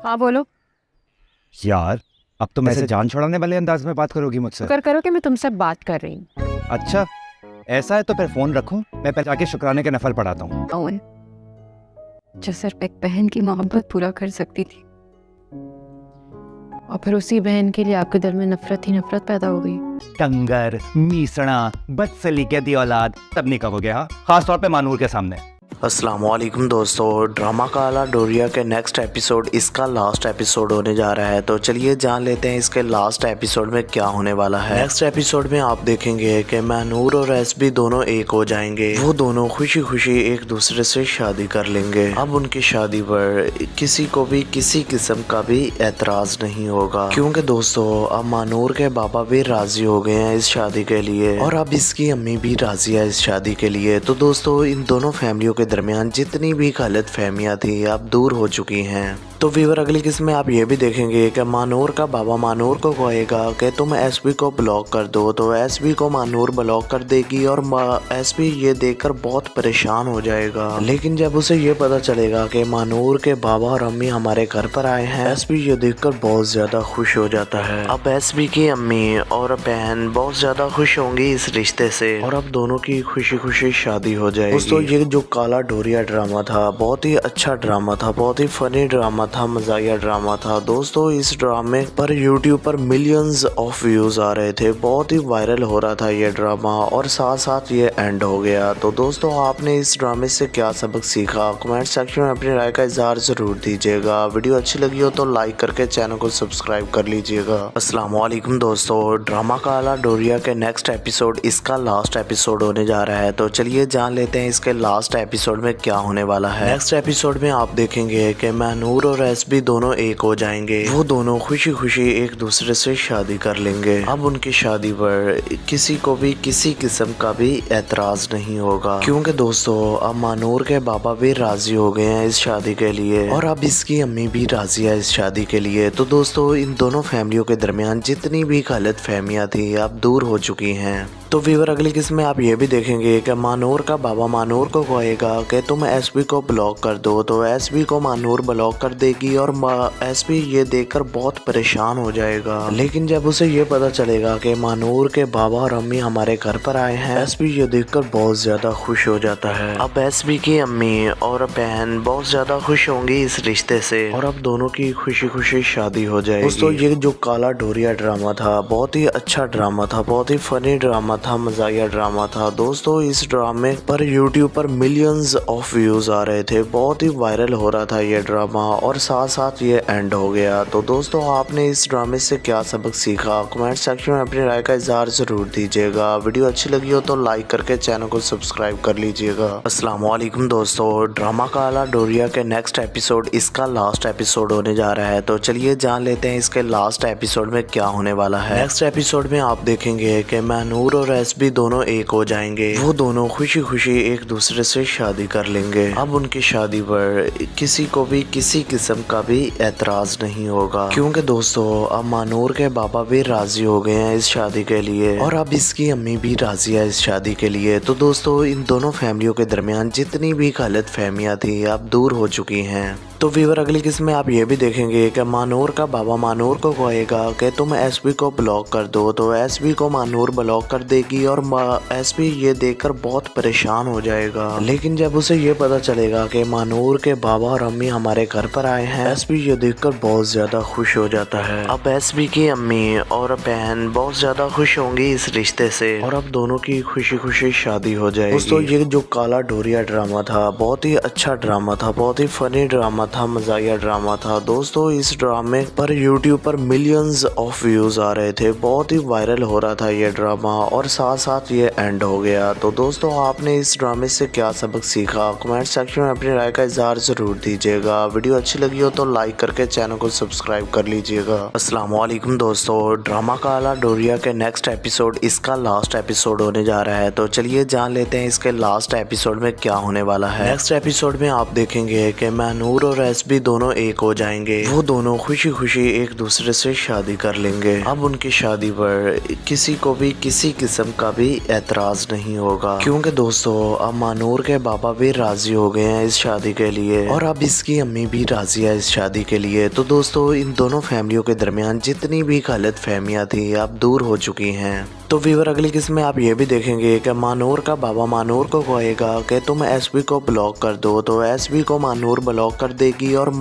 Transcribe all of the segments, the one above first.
हाँ बोलो। यार, अब तुम ऐसे जान छुड़ाने वाले अंदाज में बात करोगी मुझसे? शुक्र करो कि मैं तुमसे बात कर रही हूँ। अच्छा, ऐसा है तो फिर फोन रखो, मैं पहले जाके शुक्राने के नफल पढ़ाता हूँ। ओवन जो सिर्फ एक बहन की मोहब्बत पूरा कर सकती थी, और फिर उसी बहन के लिए आपके दिल में नफरत ही नफरत पैदा हो गई। कंगर, मीसड़ा, बदसलीके दी औलाद, तब नहीं कहोगे? हाँ, खास तौर पे मानूर के सामने। अस्सलामुअलैकुम दोस्तों, ड्रामा काला डोरिया के नेक्स्ट एपिसोड इसका लास्ट एपिसोड होने जा रहा है। तो चलिए जान लेते हैं इसके लास्ट एपिसोड में क्या होने वाला है। नेक्स्ट एपिसोड में आप देखेंगे कि महनूर और एसबी दोनों एक हो जाएंगे। वो दोनों खुशी खुशी एक दूसरे से शादी कर लेंगे। अब उनकी शादी पर किसी को भी किसी किस्म का भी एतराज नहीं होगा, क्योंकि दोस्तों अब महनूर के पापा भी राजी हो गए हैं इस शादी के लिए, और अब इसकी अम्मी भी राजी है इस शादी के लिए। तो दोस्तों इन दोनों फैमिलियों के दरमियान जितनी भी गलत फहमियाँ थी अब दूर हो चुकी हैं। तो व्यूअर अगली किस्म में आप ये भी देखेंगे कि मानूर का बाबा मानूर को कहेगा कि तुम एसबी को ब्लॉक कर दो, तो एसबी को मानूर ब्लॉक कर देगी और एसबी ये देखकर बहुत परेशान हो जाएगा। लेकिन जब उसे ये पता चलेगा कि मानूर के बाबा और अम्मी हमारे घर पर आए हैं, एसबी ये देखकर बहुत ज्यादा खुश हो जाता है। अब एसबी की अम्मी और बहन बहुत ज्यादा खुश होंगी इस रिश्ते से, और अब दोनों की खुशी खुशी शादी हो जाएगी। दोस्तों ये जो काला डोरिया ड्रामा था बहुत ही अच्छा ड्रामा था, बहुत ही फनी ड्रामा था, मजाया ड्रामा था। दोस्तों इस ड्रामे पर यूट्यूब पर मिलियंस ऑफ व्यूज आ रहे थे, बहुत ही वायरल हो रहा था ये ड्रामा, और साथ साथ ये एंड हो गया। तो दोस्तों आपने इस ड्रामे से क्या सबक सीखा, कमेंट सेक्शन में अपनी राय का इजहार जरूर दीजिएगा। वीडियो अच्छी लगी हो तो लाइक करके चैनल को सब्सक्राइब कर लीजिएगा। अस्सलाम वालेकुम दोस्तों, ड्रामा काला डोरिया के नेक्स्ट एपिसोड इसका लास्ट एपिसोड होने जा रहा है। तो चलिए जान लेते हैं इसके लास्ट एपिसोड में क्या होने वाला है। नेक्स्ट एपिसोड में आप देखेंगे कि महनूर और एसबी दोनों एक हो जाएंगे। वो दोनों खुशी खुशी एक दूसरे से शादी कर लेंगे। अब उनकी शादी पर किसी को भी किसी किस्म का भी एतराज नहीं होगा, क्योंकि दोस्तों अब मानूर के पापा भी राजी हो गए हैं इस शादी के लिए, और अब इसकी अम्मी भी राजी है इस शादी के लिए। तो दोस्तों इन दोनों फैमिलियों के दरमियान जितनी भी गलत फहमियाँ थी अब दूर हो चुकी हैं। तो व्यूअर अगली किस्म में आप ये भी देखेंगे कि मानूर का बाबा मानूर को कहेगा कि तुम एसबी को ब्लॉक कर दो, तो एसबी को मानूर ब्लॉक कर देगी और एसबी ये देखकर बहुत परेशान हो जाएगा। लेकिन जब उसे ये पता चलेगा कि मानूर के बाबा और अम्मी हमारे घर पर आए हैं, एसबी ये देखकर बहुत ज्यादा खुश हो जाता है। अब एसबी की अम्मी और बहन बहुत ज्यादा खुश होंगी इस रिश्ते से, और अब दोनों की खुशी खुशी शादी हो जाएगी। दोस्तों ये जो काला डोरिया ड्रामा था बहुत ही अच्छा ड्रामा था, बहुत ही फनी ड्रामा था, मजाया ड्रामा था। दोस्तों इस ड्रामे पर यूट्यूब पर मिलियंस ऑफ व्यूज आ रहे थे, बहुत ही वायरल हो रहा था ये ड्रामा, और साथ साथ ये एंड हो गया। तो दोस्तों आपने इस ड्रामे से क्या सबक सीखा, कमेंट सेक्शन में अपनी राय का इजहार जरूर दीजिएगा। वीडियो अच्छी लगी हो तो लाइक करके चैनल को सब्सक्राइब कर लीजिएगा। अस्सलाम वालेकुम दोस्तों, ड्रामा काला डोरिया के नेक्स्ट एपिसोड इसका लास्ट एपिसोड होने जा रहा है। तो चलिए जान लेते हैं इसके लास्ट एपिसोड में क्या होने वाला है। नेक्स्ट एपिसोड में आप देखेंगे कि महनूर और एसबी दोनों एक हो जाएंगे। वो दोनों खुशी खुशी एक दूसरे से शादी कर लेंगे। अब उनकी शादी पर किसी को भी किसी किस्म का भी एतराज नहीं होगा, क्योंकि दोस्तों अब मानूर के पापा भी राजी हो गए हैं इस शादी के लिए, और अब इसकी अम्मी भी राजी है इस शादी के लिए। तो दोस्तों इन दोनों फैमिलियों के दरमियान जितनी भी गलत फहमियाँ थी अब दूर हो चुकी हैं। तो व्यूअर अगली किस्म में आप ये भी देखेंगे कि मानूर का बाबा मानूर को कहेगा कि तुम एसबी को ब्लॉक कर दो, तो एसबी को मानूर ब्लॉक कर देगी और एसबी ये देखकर बहुत परेशान हो जाएगा। लेकिन जब उसे ये पता चलेगा कि मानूर के बाबा और अम्मी हमारे घर पर आए हैं, एसबी ये देखकर बहुत ज्यादा खुश हो जाता है। अब एसबी की अम्मी और बहन बहुत ज्यादा खुश होंगी इस रिश्ते से, और अब दोनों की खुशी खुशी शादी हो जाएगी। दोस्तों ये जो काला डोरिया ड्रामा था बहुत ही अच्छा ड्रामा था, बहुत ही फनी ड्रामा था, मजाया ड्रामा था। दोस्तों इस ड्रामे पर यूट्यूब पर मिलियंस ऑफ व्यूज आ रहे थे, बहुत ही वायरल हो रहा था ये ड्रामा, और साथ साथ ये एंड हो गया। तो दोस्तों आपने इस ड्रामे से क्या सबक सीखा, कमेंट सेक्शन में अपनी राय का इजहार जरूर दीजिएगा। वीडियो अच्छी लगी हो तो लाइक करके चैनल को सब्सक्राइब कर लीजिएगा। अस्सलाम वालेकुम दोस्तों, ड्रामा काला डोरिया के नेक्स्ट एपिसोड इसका लास्ट एपिसोड होने जा रहा है। तो चलिए जान लेते हैं इसके लास्ट एपिसोड में क्या होने वाला है। नेक्स्ट एपिसोड में आप देखेंगे कि महनूर और एसबी दोनों एक हो जाएंगे। वो दोनों खुशी खुशी एक दूसरे से शादी कर लेंगे। अब उनकी शादी पर किसी को भी किसी किस्म का भी एतराज नहीं होगा, क्योंकि दोस्तों अब मानूर के बाबा भी राजी हो गए हैं इस शादी के लिए और अब इसकी अम्मी भी राजी है इस शादी के लिए। तो दोस्तों इन दोनों फैमिलियों के दरमियान जितनी भी गलत फहमियाँ थी अब दूर हो चुकी हैं। तो व्यूअर अगली किस्म में आप ये भी देखेंगे कि मानूर का बाबा मानूर को कहेगा कि तुम एसबी को ब्लॉक कर दो, तो एसबी को मानूर ब्लॉक कर देगी और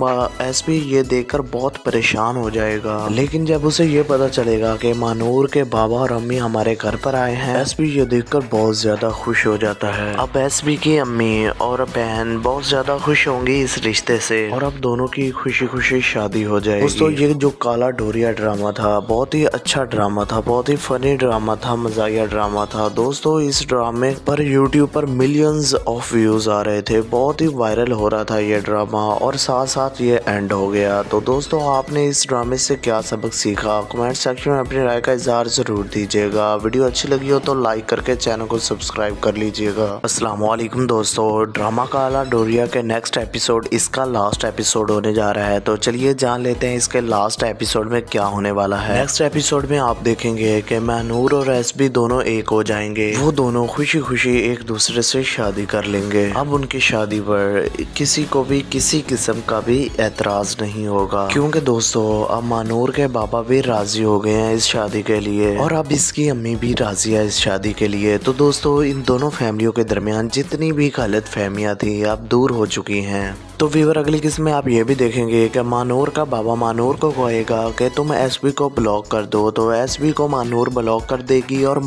एसबी ये देखकर बहुत परेशान हो जाएगा। लेकिन जब उसे ये पता चलेगा कि मानूर के बाबा और अम्मी हमारे घर पर आए हैं, एसबी ये देखकर बहुत ज्यादा खुश हो जाता है। अब एसबी की अम्मी और बहन बहुत ज्यादा खुश होंगी इस रिश्ते से और अब दोनों की खुशी खुशी शादी हो जाएगी। दोस्तों ये जो काला डोरिया ड्रामा था बहुत ही अच्छा ड्रामा था, बहुत ही फनी ड्रामा था, मजाया ड्रामा था। दोस्तों इस ड्रामे पर यूट्यूब पर मिलियंस ऑफ व्यूज आ रहे थे, बहुत ही वायरल हो रहा था ये ड्रामा और साथ साथ ये एंड हो गया। तो दोस्तों आपने इस ड्रामे से क्या सबक सीखा, कमेंट सेक्शन में अपनी राय का इजहार जरूर दीजिएगा। वीडियो अच्छी लगी हो तो लाइक करके चैनल को सब्सक्राइब कर लीजिएगा। अस्सलाम वालेकुम दोस्तों, ड्रामा काला डोरिया के नेक्स्ट एपिसोड इसका लास्ट एपिसोड होने जा रहा है, तो चलिए जान लेते हैं इसके लास्ट एपिसोड में क्या होने वाला है। नेक्स्ट एपिसोड में आप देखेंगे कि मानूर और एसबी दोनों एक हो जाएंगे, वो दोनों खुशी खुशी एक दूसरे से शादी कर लेंगे। अब उनकी शादी पर किसी को भी किसी किस्म का भी एतराज नहीं होगा, क्योंकि दोस्तों अब मानूर के बाबा भी राजी हो गए हैं इस शादी के लिए और अब इसकी अम्मी भी राजी है इस शादी के लिए। तो दोस्तों इन दोनों फैमिलियों के दरमियान जितनी भी गलत फहमियाँ थी अब दूर हो चुकी हैं। तो व्यूअर अगली किस्म में आप ये भी देखेंगे कि मानूर का बाबा मानूर को कहेगा कि तुम एसबी को ब्लॉक कर दो, तो एसबी को मानूर ब्लॉक कर देगी और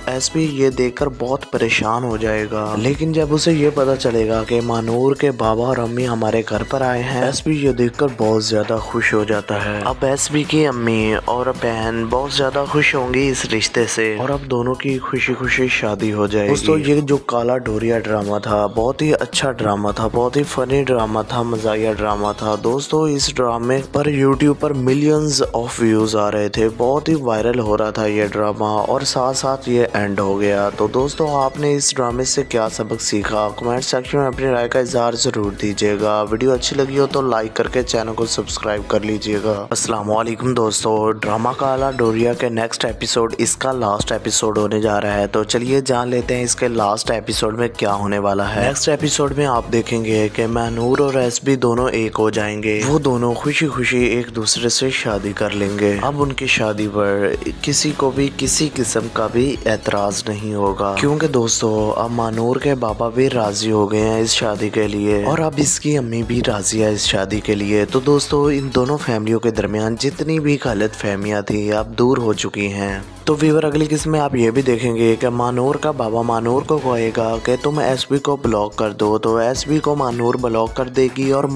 एसबी ये देखकर बहुत परेशान हो जाएगा। लेकिन जब उसे ये पता चलेगा कि मानूर के बाबा और अम्मी हमारे घर पर आए हैं, एसबी ये देखकर बहुत ज्यादा खुश हो जाता है। अब एसबी की अम्मी और बहन बहुत ज्यादा खुश होंगी इस रिश्ते से और अब दोनों की खुशी खुशी शादी हो जाएगी। दोस्तों ये जो काला डोरिया ड्रामा था बहुत ही अच्छा ड्रामा था, बहुत ही फनी ड्रामा था, मजाया ड्रामा था। दोस्तों इस ड्रामे पर यूट्यूब पर मिलियंस ऑफ व्यूज आ रहे थे, बहुत ही वायरल हो रहा था ये ड्रामा और साथ साथ ये एंड हो गया। तो दोस्तों आपने इस ड्रामे से क्या सबक सीखा, कमेंट सेक्शन में अपनी राय का इजहार जरूर दीजिएगा। वीडियो अच्छी लगी हो तो लाइक करके चैनल को सब्सक्राइब कर लीजिएगा। अस्सलाम वालेकुम दोस्तों, ड्रामा काला डोरिया के नेक्स्ट एपिसोड इसका लास्ट एपिसोड होने जा रहा है, तो चलिए जान लेते हैं इसके लास्ट एपिसोड में क्या होने वाला है। नेक्स्ट एपिसोड में आप देखेंगे कि मानूर और एसबी दोनों एक हो जाएंगे, वो दोनों खुशी खुशी एक दूसरे से शादी कर लेंगे। अब उनकी शादी पर किसी को भी किसी किस्म का भी एतराज नहीं होगा, क्योंकि दोस्तों अब मानूर के बाबा भी राजी हो गए हैं इस शादी के लिए और अब इसकी अम्मी भी राजी है इस शादी के लिए। तो दोस्तों इन दोनों फैमिलियों के दरमियान जितनी भी गलत फहमियाँ थी अब दूर हो चुकी हैं। तो व्यूअर अगली किस्म में आप ये भी देखेंगे कि मानूर का बाबा मानूर को कहेगा कि तुम एसबी को ब्लॉक कर दो, तो एसबी को मानूर ब्लॉक कर देगी और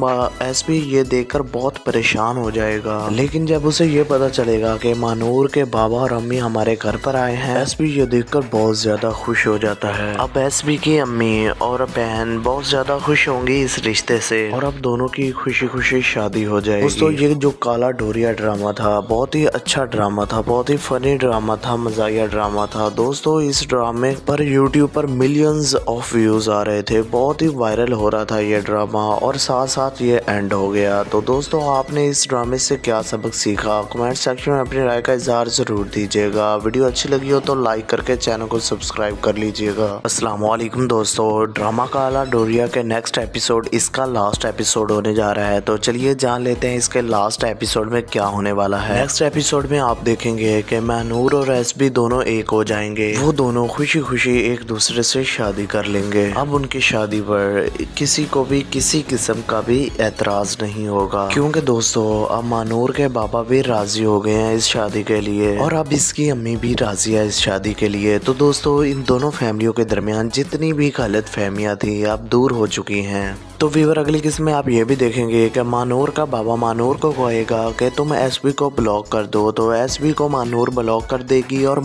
एसबी ये देखकर बहुत परेशान हो जाएगा। लेकिन जब उसे ये पता चलेगा कि मानूर के बाबा और अम्मी हमारे घर पर आए हैं, एसबी ये देखकर बहुत ज्यादा खुश हो जाता है। अब एसबी की अम्मी और बहन बहुत ज्यादा खुश होंगी इस रिश्ते से और अब दोनों की खुशी खुशी शादी हो जाएगी। दोस्तों ये जो काला डोरिया ड्रामा था बहुत ही अच्छा ड्रामा था, बहुत ही फनी ड्रामा था, मजाया ड्रामा था। दोस्तों इस ड्रामे पर यूट्यूब पर मिलियंस ऑफ व्यूज आ रहे थे, बहुत ही वायरल हो रहा था ये ड्रामा और साथ साथ ये एंड हो गया। तो दोस्तों आपने इस ड्रामे से क्या सबक सीखा, कमेंट सेक्शन में अपनी राय का इजहार जरूर दीजिएगा। वीडियो अच्छी लगी हो तो लाइक करके चैनल को सब्सक्राइब कर लीजिएगा। अस्सलाम वालेकुम दोस्तों, ड्रामा काला डोरिया के नेक्स्ट एपिसोड इसका लास्ट एपिसोड होने जा रहा है, तो चलिए जान लेते हैं इसके लास्ट एपिसोड में क्या होने वाला है। नेक्स्ट एपिसोड में आप देखेंगे कि मानूर और एसबी दोनों एक हो जाएंगे, वो दोनों खुशी खुशी एक दूसरे से शादी कर लेंगे। अब उनकी शादी पर किसी को भी किसी किस्म का भी एतराज नहीं होगा, क्योंकि दोस्तों अब मानूर के बाबा भी राजी हो गए हैं इस शादी के लिए और अब इसकी अम्मी भी राजी है इस शादी के लिए। तो दोस्तों इन दोनों फैमिलियों के दरमियान जितनी भी गलत फहमियाँ थी अब दूर हो चुकी हैं। तो व्यूअर अगली किस्म में आप ये भी देखेंगे कि मानूर का बाबा मानूर को कहेगा कि तुम एसबी को ब्लॉक कर दो, तो एसबी को मानूर ब्लॉक कर देगी और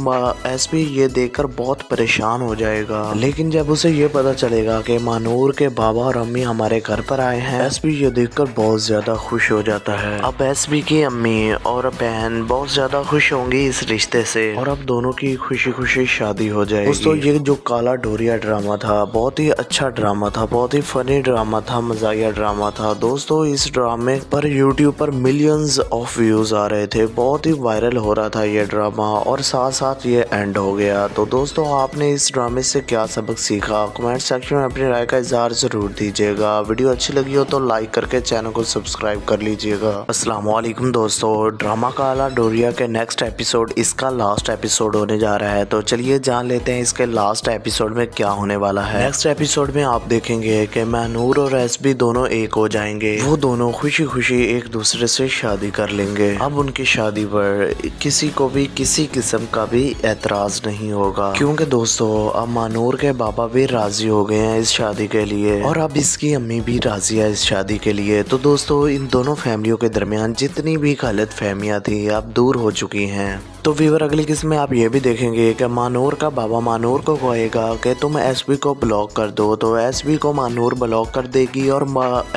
एसबी ये देखकर बहुत परेशान हो जाएगा। लेकिन जब उसे ये पता चलेगा कि मानूर के बाबा और अम्मी हमारे घर पर आए हैं, एसबी ये देखकर बहुत ज्यादा खुश हो जाता है। अब एसबी की अम्मी और बहन बहुत ज्यादा खुश होंगी इस रिश्ते से और अब दोनों की खुशी खुशी शादी हो जाएगी। दोस्तों ये जो काला डोरिया ड्रामा था बहुत ही अच्छा ड्रामा था, बहुत ही फनी ड्रामा था, मजाया ड्रामा था। दोस्तों इस ड्रामे पर यूट्यूब पर मिलियंस ऑफ व्यूज आ रहे थे, बहुत ही वायरल हो रहा था ये ड्रामा और साथ साथ ये एंड एंड हो गया। तो दोस्तों आपने इस ड्रामे से क्या सबक सीखा, कमेंट सेक्शन में अपनी राय का इजहार जरूर दीजिएगा। वीडियो अच्छी लगी हो तो लाइक करके चैनल को सब्सक्राइब कर लीजिएगा। अस्सलाम वालेकुम दोस्तों, ड्रामा काला डोरिया के नेक्स्ट एपिसोड इसका लास्ट एपिसोड होने जा रहा है। तो चलिए जान लेते हैं इसके लास्ट एपिसोड में क्या होने वाला है। नेक्स्ट एपिसोड में आप देखेंगे कि महनूर और एसबी दोनों एक हो जाएंगे। वो दोनों खुशी खुशी एक दूसरे से शादी कर लेंगे। अब उनकी शादी पर किसी को भी किसी किस्म का भी एतराज नहीं होगा, क्योंकि दोस्तों अब महनूर के बाबा भी राजी हो गए हैं इस शादी के लिए और अब इसकी अम्मी भी राजी है इस शादी के लिए। तो दोस्तों इन दोनों फैमिलियों के दरमियान जितनी भी गलत फहमियाँ थी अब दूर हो चुकी हैं। तो व्यूअर अगली किस्म में आप ये भी देखेंगे कि महनूर का बाबा महनूर को कहेगा कि तुम एसबी को ब्लॉक कर दो, तो एसबी को महनूर ब्लॉक कर देगी और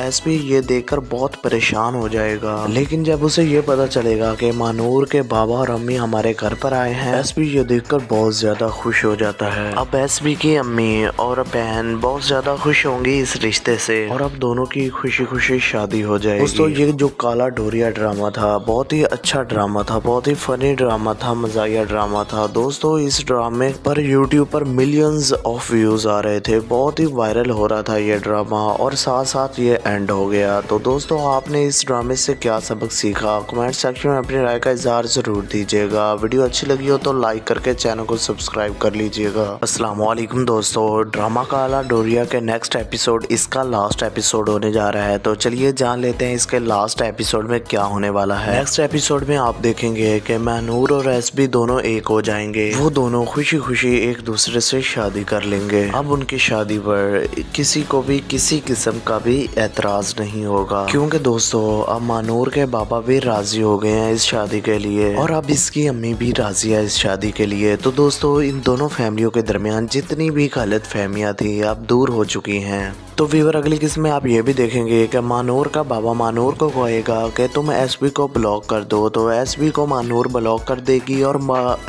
एसबी ये देखकर बहुत परेशान हो जाएगा। लेकिन जब उसे ये पता चलेगा कि महनूर के बाबा और अम्मी हमारे घर पर आए हैं, एसबी ये देखकर बहुत ज्यादा खुश हो जाता है। अब एसबी की अम्मी और बहन बहुत ज्यादा खुश होंगी इस रिश्ते से और अब दोनों की खुशी खुशी शादी हो जाएगी। दोस्तों ये जो काला डोरिया ड्रामा था बहुत ही अच्छा ड्रामा था, बहुत ही फनी ड्रामा था, मजाया ड्रामा था। दोस्तों इस ड्रामे पर यूट्यूब पर मिलियंस ऑफ व्यूज आ रहे थे, बहुत ही वायरल हो रहा था ये ड्रामा और साथ साथ ये एंड हो गया। तो दोस्तों आपने इस ड्रामे से क्या सबक सीखा, कमेंट सेक्शन में अपनी राय का इजहार जरूर दीजिएगा। वीडियो अच्छी लगी हो तो लाइक करके चैनल को सब्सक्राइब कर लीजिएगा। अस्सलाम वालेकुम दोस्तों, ड्रामा काला डोरिया के नेक्स्ट एपिसोड इसका लास्ट एपिसोड होने जा रहा है। तो चलिए जान लेते हैं इसके लास्ट एपिसोड में क्या होने वाला है। नेक्स्ट एपिसोड में आप देखेंगे कि महनूर और एसबी दोनों एक हो जाएंगे। वो दोनों खुशी खुशी एक दूसरे से शादी कर लेंगे। अब उनकी शादी पर किसी को भी किसी किस्म का भी एतराज नहीं होगा, क्योंकि दोस्तों अब महनूर के बाबा भी राजी हो गए हैं इस शादी के लिए और अब इसकी अम्मी भी राजी है इस शादी के लिए। तो दोस्तों इन दोनों फैमिलियों के दरमियान जितनी भी गलत फहमियाँ थी अब दूर हो चुकी हैं। तो व्यूअर अगली किस्म में आप ये भी देखेंगे कि महनूर का बाबा महनूर को कहेगा कि तुम एसबी को ब्लॉक कर दो, तो एसबी को महनूर ब्लॉक कर देगी और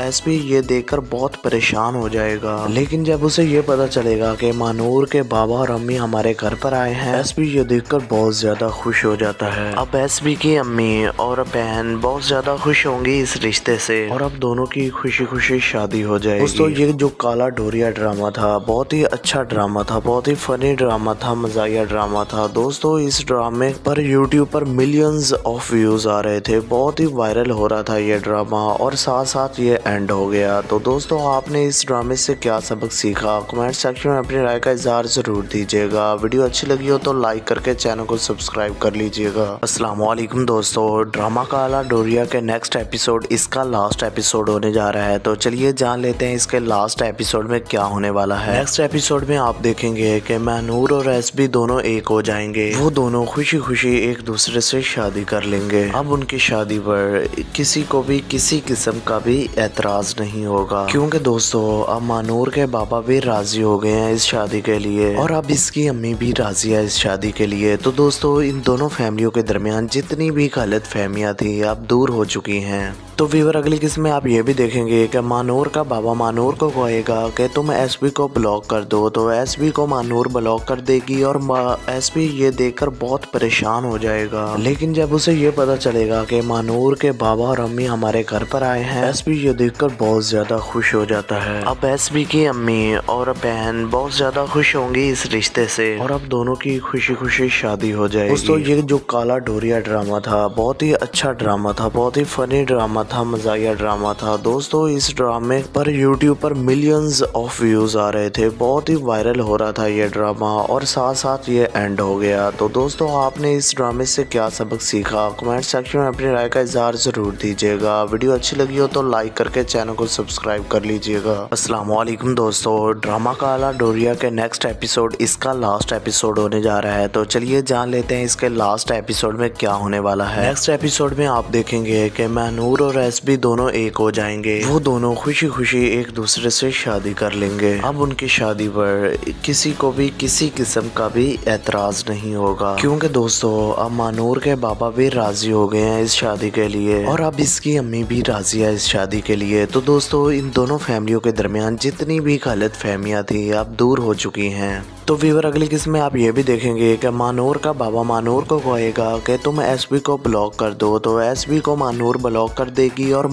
एसबी ये देखकर बहुत परेशान हो जाएगा। लेकिन जब उसे ये पता चलेगा कि महनूर के बाबा और अम्मी हमारे घर पर आए हैं, एसबी ये देखकर बहुत ज्यादा खुश हो जाता है। अब एसबी की अम्मी और बहन बहुत ज्यादा खुश होंगी इस रिश्ते से और अब दोनों की खुशी खुशी शादी हो जाएगी। दोस्तों ये जो काला डोरिया ड्रामा था बहुत ही अच्छा ड्रामा था, बहुत ही फनी ड्रामा था, मजाया ड्रामा था। दोस्तों इस ड्रामे पर यूट्यूब पर मिलियंस ऑफ व्यूज आ रहे थे, बहुत ही वायरल हो रहा था ये ड्रामा और साथ साथ ये एंड हो गया। तो दोस्तों आपने इस ड्रामे से क्या सबक सीखा, कमेंट सेक्शन में अपनी राय का इजहार जरूर दीजिएगा। वीडियो अच्छी लगी हो तो लाइक करके चैनल को सब्सक्राइब कर लीजिएगा। अस्सलाम वालेकुम दोस्तों, ड्रामा काला डोरिया के नेक्स्ट एपिसोड इसका लास्ट एपिसोड होने जा रहा है। तो चलिए जान लेते हैं इसके लास्ट एपिसोड में क्या होने वाला है। नेक्स्ट एपिसोड में आप देखेंगे कि महनूर और एसबी दोनों एक हो जाएंगे। वो दोनों खुशी खुशी एक दूसरे से शादी कर लेंगे। अब उनकी शादी पर किसी को भी किसी किस्म का भी एतराज नहीं होगा, क्योंकि दोस्तों अब महनूर के बाबा भी राजी हो गए हैं इस शादी के लिए और अब इसकी अम्मी भी राजी है इस शादी के लिए। तो दोस्तों इन दोनों फैमिलियों के दरमियान जितनी भी गलत फहमियाँ थी अब दूर हो चुकी हैं। तो व्यूअर अगली किस्म में आप ये भी देखेंगे कि महनूर का बाबा महनूर को कहेगा कि तुम एसबी को ब्लॉक कर दो, तो एसबी को महनूर ब्लॉक कर देगी और एसबी ये देखकर बहुत परेशान हो जाएगा। लेकिन जब उसे ये पता चलेगा कि महनूर के बाबा और अम्मी हमारे घर पर आए हैं, एसबी ये देखकर बहुत ज्यादा खुश हो जाता है। अब एसबी की अम्मी और बहन बहुत ज्यादा खुश होंगी इस रिश्ते से और अब दोनों की खुशी खुशी शादी हो जाएगी। दोस्तों ये जो काला डोरिया ड्रामा था बहुत ही अच्छा ड्रामा था, बहुत ही फनी ड्रामा था, मजाया ड्रामा था। दोस्तों इस ड्रामे पर यूट्यूब पर मिलियंस ऑफ व्यूज आ रहे थे, बहुत ही वायरल हो रहा था ये ड्रामा और साथ साथ ये एंड हो गया। तो दोस्तों आपने इस ड्रामे से क्या सबक सीखा, कमेंट सेक्शन में अपनी राय का इजहार जरूर दीजिएगा। वीडियो अच्छी लगी हो तो लाइक करके चैनल को सब्सक्राइब कर लीजिएगा। अस्सलाम वालेकुम दोस्तों, ड्रामा काला डोरिया के नेक्स्ट एपिसोड इसका लास्ट एपिसोड होने जा रहा है। तो चलिए जान लेते हैं इसके लास्ट एपिसोड में क्या होने वाला है। नेक्स्ट एपिसोड में आप देखेंगे कि महनूर और एसबी दोनों एक हो जाएंगे। वो दोनों खुशी खुशी एक दूसरे से शादी कर लेंगे। अब उनकी शादी पर किसी को भी किसी किस्म का भी एतराज नहीं होगा, क्योंकि दोस्तों अब मानूर के बाबा भी राजी हो गए हैं इस शादी के लिए और अब इसकी अम्मी भी राजी है इस शादी के लिए। तो दोस्तों इन दोनों फैमिलियों के दरमियान जितनी भी गलत फहमियाँ थी अब दूर हो चुकी हैं। तो व्यूअर अगली किस्त में आप ये भी देखेंगे कि मानूर का बाबा मानूर को कहेगा कि तुम एसबी को ब्लॉक कर दो, तो एसबी को मानूर ब्लॉक कर देगी और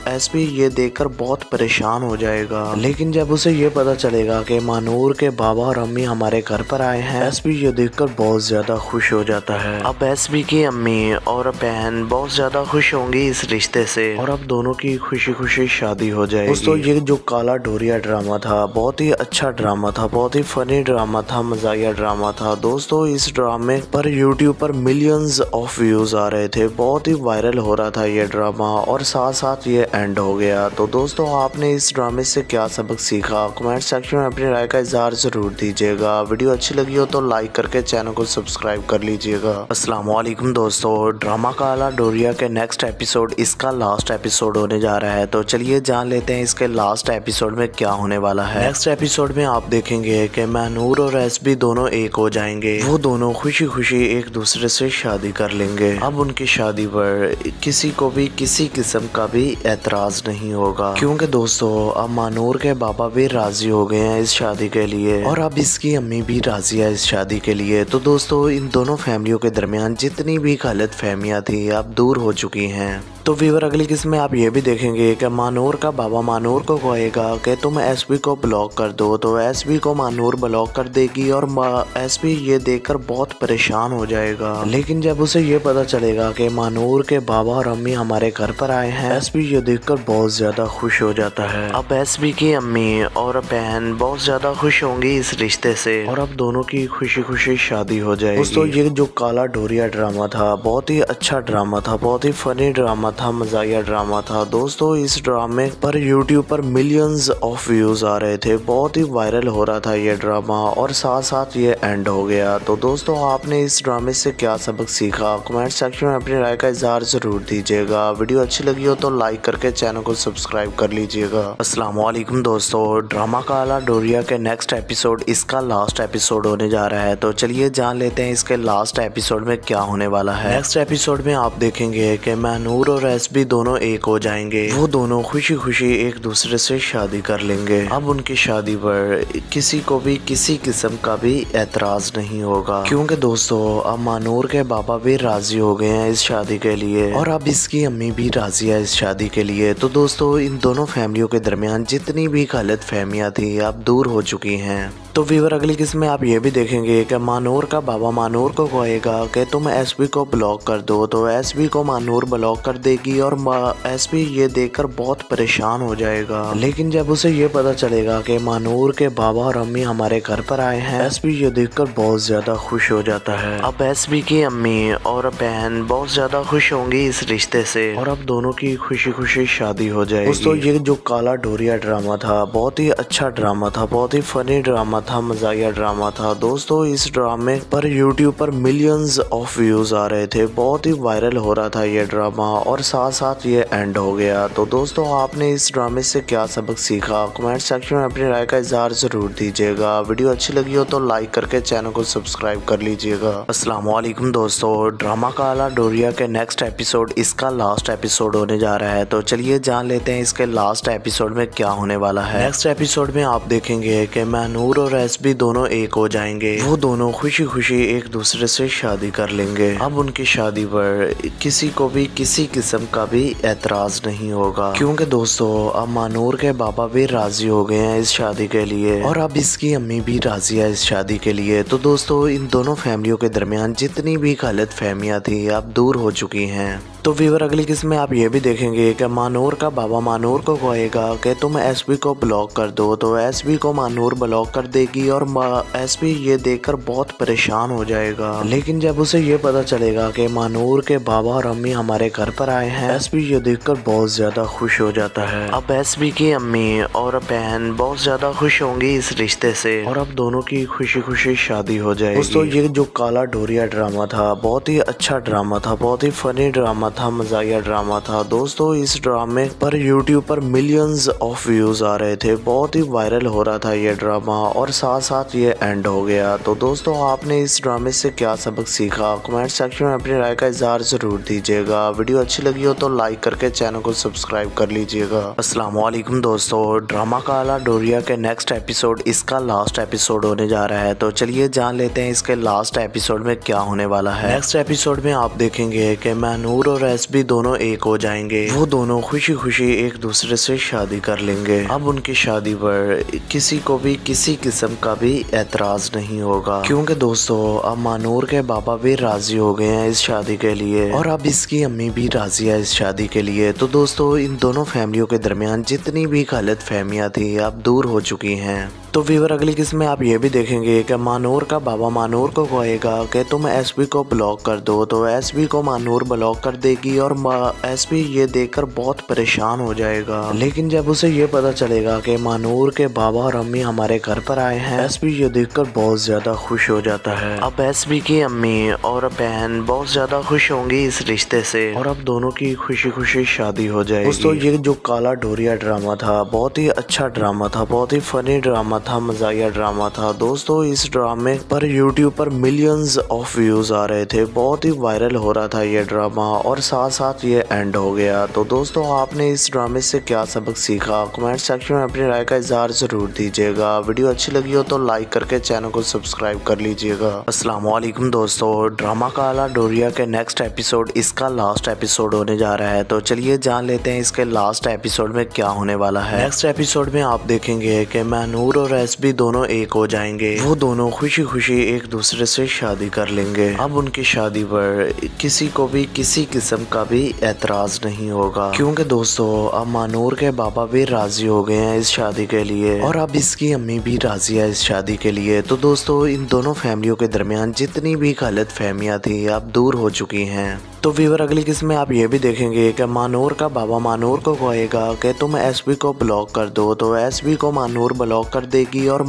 एसबी ये देखकर बहुत परेशान हो जाएगा। लेकिन जब उसे ये पता चलेगा कि मानूर के बाबा और अम्मी हमारे घर पर आए हैं, एसबी ये देखकर बहुत ज्यादा खुश हो जाता है। अब एसबी की अम्मी और बहन बहुत ज्यादा खुश होंगी इस रिश्ते से और अब दोनों की खुशी खुशी शादी हो जाएगी। दोस्तों ये जो काला डोरिया ड्रामा था बहुत ही अच्छा ड्रामा था, बहुत ही फनी ड्रामा था, मजाकिया ड्रामा था। दोस्तों इस ड्रामे पर यूट्यूब पर मिलियंस ऑफ व्यूज आ रहे थे, बहुत ही वायरल हो रहा था ये ड्रामा और साथ साथ ये एंड हो गया। तो दोस्तों आपने इस ड्रामे से क्या सबक सीखा, कमेंट सेक्शन में अपनी राय का इजहार जरूर दीजिएगा। वीडियो अच्छी लगी हो तो लाइक करके चैनल को सब्सक्राइब कर लीजिएगा। अस्सलाम वालेकुम दोस्तों, ड्रामा काला डोरिया के नेक्स्ट एपिसोड इसका लास्ट एपिसोड होने जा रहा है, तो चलिए जान लेते हैं इसके लास्ट एपिसोड में क्या होने वाला है। नेक्स्ट एपिसोड में आप देखेंगे कि मानूर और एसबी दोनों एक हो जाएंगे, वो दोनों खुशी खुशी एक दूसरे से शादी कर लेंगे। अब उनकी शादी पर किसी को भी किसी किस्म का भी एतराज नहीं होगा, क्योंकि दोस्तों अब मानूर के बाबा भी राजी हो गए हैं इस शादी के लिए और अब इसकी अम्मी भी राजी है इस शादी के लिए। तो दोस्तों इन दोनों फैमिलियों के दरमियान जितनी भी गलत फहमियाँ थी अब दूर हो चुकी हैं। तो व्यूअर अगली किस्त में आप ये भी देखेंगे कि मानूर का बाबा मानूर को कहेगा कि तुम एसबी को ब्लॉक कर दो, तो एसबी को मानूर ब्लॉक कर देगी और एसबी ये देखकर बहुत परेशान हो जाएगा। लेकिन जब उसे ये पता चलेगा कि मानूर के बाबा और अम्मी हमारे घर पर आए हैं, एसबी ये देखकर बहुत ज्यादा खुश हो जाता है। अब एसबी की अम्मी और बहन बहुत ज्यादा खुश होंगी इस रिश्ते से और अब दोनों की खुशी खुशी शादी हो जाएगी। दोस्तों ये जो काला डोरिया ड्रामा था बहुत ही अच्छा ड्रामा था, बहुत ही फनी ड्रामा था, मजाकिया ड्रामा था। दोस्तों इस ड्रामे पर यूट्यूब पर मिलियंस ऑफ व्यूज आ रहे थे, बहुत ही वायरल हो रहा था ये ड्रामा और साथ साथ ये एंड हो गया। तो दोस्तों आपने इस ड्रामे से क्या सबक सीखा, कमेंट सेक्शन में अपनी राय का इजहार जरूर दीजिएगा। वीडियो अच्छी लगी हो तो लाइक करके चैनल को सब्सक्राइब कर लीजिएगा। अस्सलाम वालेकुम दोस्तों, ड्रामा काला डोरिया के नेक्स्ट एपिसोड इसका लास्ट एपिसोड होने जा रहा है, तो चलिए जान लेते हैं इसके लास्ट एपिसोड में क्या होने वाला है। नेक्स्ट एपिसोड में आप देखेंगे कि मानूर और एसबी दोनों एक हो जाएंगे, वो दोनों खुशी खुशी एक दूसरे से शादी कर लेंगे। अब उनकी शादी पर किसी को भी किसी किस्म का भी एतराज नहीं होगा, क्योंकि दोस्तों अब मानूर के बाबा भी राजी हो गए हैं इस शादी के लिए और अब इसकी अम्मी भी राजी है इस शादी के लिए। तो दोस्तों इन दोनों फैमिलियों के दरमियान जितनी भी गलत फहमियाँ थी अब दूर हो चुकी हैं। तो व्यूअर अगली किस्त में आप ये भी देखेंगे कि मानूर का बाबा मानूर को कहेगा कि तुम एसबी को ब्लॉक कर दो, तो एसबी को मानूर ब्लॉक कर देगी और एसबी ये देखकर बहुत परेशान हो जाएगा। लेकिन जब उसे ये पता चलेगा कि मानूर के बाबा और अम्मी हमारे घर पर आए हैं, एसबी ये देखकर बहुत ज्यादा खुश हो जाता है। अब एसबी की अम्मी और बहन बहुत ज्यादा खुश होंगी इस रिश्ते से और अब दोनों की खुशी खुशी शादी हो जाएगी। दोस्तों ये जो काला डोरिया ड्रामा था बहुत ही अच्छा ड्रामा था, बहुत ही फनी ड्रामा था, मजाकिया ड्रामा था। दोस्तों इस ड्रामे पर यूट्यूब पर मिलियंस ऑफ व्यूज आ रहे थे, बहुत ही वायरल हो रहा था ये ड्रामा और साथ साथ ये एंड हो गया। तो दोस्तों आपने इस ड्रामे से क्या सबक सीखा, कमेंट सेक्शन में अपनी राय का इजहार जरूर दीजिएगा। वीडियो अच्छी लगी हो तो लाइक करके चैनल को सब्सक्राइब कर लीजिएगा। अस्सलाम वालेकुम दोस्तों, ड्रामा काला डोरिया के नेक्स्ट एपिसोड इसका लास्ट एपिसोड होने जा रहा है, तो चलिए जान लेते हैं इसके लास्ट एपिसोड में क्या होने वाला है। नेक्स्ट एपिसोड में आप देखेंगे कि मानूर और एसबी दोनों एक हो जाएंगे, वो दोनों खुशी खुशी एक दूसरे से शादी कर लेंगे। अब उनकी शादी पर किसी को भी किसी किस्म का भी एतराज नहीं होगा, क्योंकि दोस्तों अब मानूर के बाबा भी राजी हो गए हैं इस शादी के लिए और अब इसकी अम्मी भी राजी है इस शादी के लिए। तो दोस्तों इन दोनों फैमिलियों के दरमियान जितनी भी गलत फहमियाँ थी अब दूर हो चुकी हैं। तो व्यूअर अगली किस्त में आप ये भी देखेंगे कि मानूर का बाबा मानूर को कहेगा कि तुम एसबी को ब्लॉक कर दो, तो एसबी को मानूर ब्लॉक कर देगी और एसबी ये देखकर बहुत परेशान हो जाएगा। लेकिन जब उसे ये पता चलेगा कि मानूर के बाबा और अम्मी हमारे घर पर आए हैं, एसबी ये देखकर बहुत ज्यादा खुश हो जाता है। अब एसबी की अम्मी और बहन बहुत ज्यादा खुश होंगी इस रिश्ते से और अब दोनों की खुशी खुशी शादी हो जाएगी। दोस्तों ये जो काला डोरिया ड्रामा था बहुत ही अच्छा ड्रामा था, बहुत ही फनी ड्रामा था, मजाकिया ड्रामा था। दोस्तों इस ड्रामे पर यूट्यूब पर मिलियंस ऑफ व्यूज आ रहे थे, बहुत ही वायरल हो रहा था ये ड्रामा और साथ साथ ये एंड हो गया। तो दोस्तों आपने इस ड्रामे से क्या सबक सीखा, कमेंट सेक्शन में अपनी राय का इज़हार ज़रूर दीजिएगा। वीडियो अच्छी लगी हो तो लाइक करके चैनल को सब्सक्राइब कर लीजिएगा। अस्सलाम वालेकुम दोस्तों, ड्रामा काला डोरिया के नेक्स्ट एपिसोड इसका लास्ट एपिसोड होने जा रहा है। तो चलिए जान लेते हैं इसके लास्ट एपिसोड में क्या होने वाला है। नेक्स्ट एपिसोड में आप देखेंगे कि महनूर और एसबी दोनों एक हो जाएंगे। वो दोनों खुशी खुशी एक दूसरे से शादी कर लेंगे। अब उनकी शादी पर किसी को भी किसी किस्म का भी एतराज नहीं होगा, क्योंकि दोस्तों अब मानूर के पापा भी राजी हो गए हैं इस शादी के लिए और अब इसकी अम्मी भी राजी है इस शादी के लिए। तो दोस्तों इन दोनों फैमिलियों के दरमियान जितनी भी गलत फहमियाँ थी अब दूर हो चुकी हैं। तो व्यूअर अगली किस्म में आप ये भी देखेंगे कि मानूर का बाबा मानूर को कहेगा कि तुम एसबी को ब्लॉक कर दो, तो एसबी को मानूर ब्लॉक कर देगी और एसबी ये देखकर बहुत परेशान हो जाएगा। लेकिन जब उसे ये पता चलेगा कि मानूर के बाबा और अम्मी हमारे घर पर आए हैं, एसबी ये देखकर बहुत ज्यादा खुश हो जाता है। अब एसबी की अम्मी और बहन बहुत ज्यादा खुश होंगी इस रिश्ते से और अब दोनों की खुशी खुशी शादी हो जाएगी। दोस्तों ये जो काला डोरिया ड्रामा था बहुत ही अच्छा ड्रामा था, बहुत ही फनी ड्रामा था, मजाया ड्रामा था। दोस्तों इस ड्रामे पर यूट्यूब पर मिलियंस ऑफ व्यूज आ रहे थे, बहुत ही वायरल हो रहा था ये ड्रामा और साथ साथ ये एंड हो गया। तो दोस्तों आपने इस ड्रामे से क्या सबक सीखा, कमेंट सेक्शन में अपनी राय का इज़हार जरूर दीजिएगा। वीडियो अच्छी लगी हो तो लाइक करके चैनल को सब्सक्राइब कर लीजिएगा। अस्सलाम वालेकुम दोस्तों, ड्रामा काला डोरिया के नेक्स्ट एपिसोड इसका लास्ट एपिसोड होने जा रहा है। तो चलिए जान लेते हैं इसके लास्ट एपिसोड में क्या होने वाला है। नेक्स्ट एपिसोड में आप देखेंगे कि महनूर और एसबी दोनों एक हो जाएंगे। वो दोनों खुशी खुशी एक दूसरे से शादी कर लेंगे। अब उनकी शादी पर किसी को भी किसी किस्म का भी एतराज नहीं होगा, क्योंकि दोस्तों अब मानूर के पापा भी राजी हो गए हैं इस शादी के लिए और अब इसकी अम्मी भी राजी है इस शादी के लिए। तो दोस्तों इन दोनों फैमिलियों के दरमियान जितनी भी गलत फहमियाँ थी अब दूर हो चुकी हैं। तो व्यूअर अगली किस्म में आप ये भी देखेंगे कि मानूर का बाबा मानूर को कहेगा कि तुम एसबी को ब्लॉक कर दो, तो एसबी को मानूर ब्लॉक कर देगी और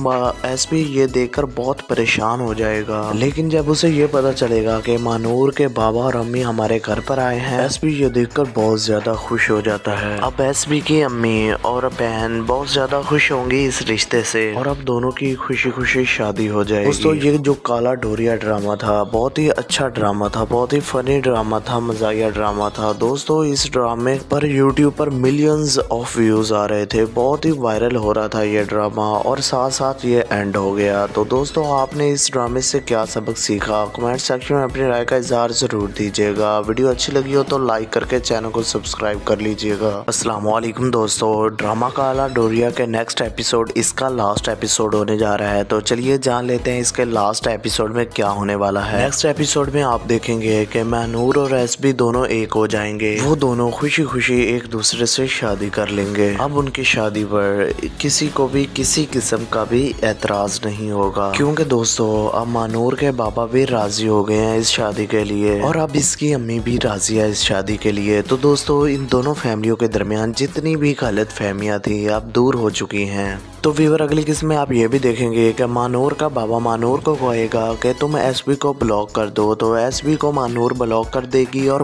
एसबी ये देखकर बहुत परेशान हो जाएगा। लेकिन जब उसे ये पता चलेगा कि मानूर के बाबा और अम्मी हमारे घर पर आए हैं, एसबी ये देखकर बहुत ज्यादा खुश हो जाता है। अब एसबी की अम्मी और बहन बहुत ज्यादा खुश होंगी इस रिश्ते से और अब दोनों की खुशी खुशी शादी हो जाएगी। दोस्तों ये जो काला डोरिया ड्रामा था बहुत ही अच्छा ड्रामा था, बहुत ही फनी ड्रामा था, मजाया ड्रामा था। दोस्तों इस ड्रामे पर यूट्यूब पर मिलियंस ऑफ व्यूज आ रहे थे, बहुत ही वायरल हो रहा था ये ड्रामा और साथ साथ ये एंड हो गया। तो दोस्तों आपने इस ड्रामे से क्या सबक सीखा, कमेंट सेक्शन में अपनी राय का इज़हार जरूर दीजिएगा। वीडियो अच्छी लगी हो तो लाइक करके चैनल को सब्सक्राइब कर लीजिएगा। अस्सलाम वालेकुम दोस्तों, ड्रामा काला डोरिया के नेक्स्ट एपिसोड इसका लास्ट एपिसोड होने जा रहा है। तो चलिए जान लेते हैं इसके लास्ट एपिसोड में क्या होने वाला है। नेक्स्ट एपिसोड में आप देखेंगे कि महनूर और एसबी दोनों एक हो जाएंगे। वो दोनों खुशी खुशी एक दूसरे से शादी कर लेंगे। अब उनकी शादी पर किसी को भी किसी किस्म का भी एतराज नहीं होगा, क्योंकि दोस्तों अब मानूर के पापा भी राजी हो गए हैं इस शादी के लिए और अब इसकी अम्मी भी राजी है इस शादी के लिए। तो दोस्तों इन दोनों फैमिलियों के दरमियान जितनी भी गलत फहमियाँ थी अब दूर हो चुकी हैं। तो व्यूअर अगली किस्म में आप ये भी देखेंगे कि मानूर का बाबा मानूर को कहेगा कि तुम एसबी को ब्लॉक कर दो, तो एसबी को मानूर ब्लॉक कर देगी और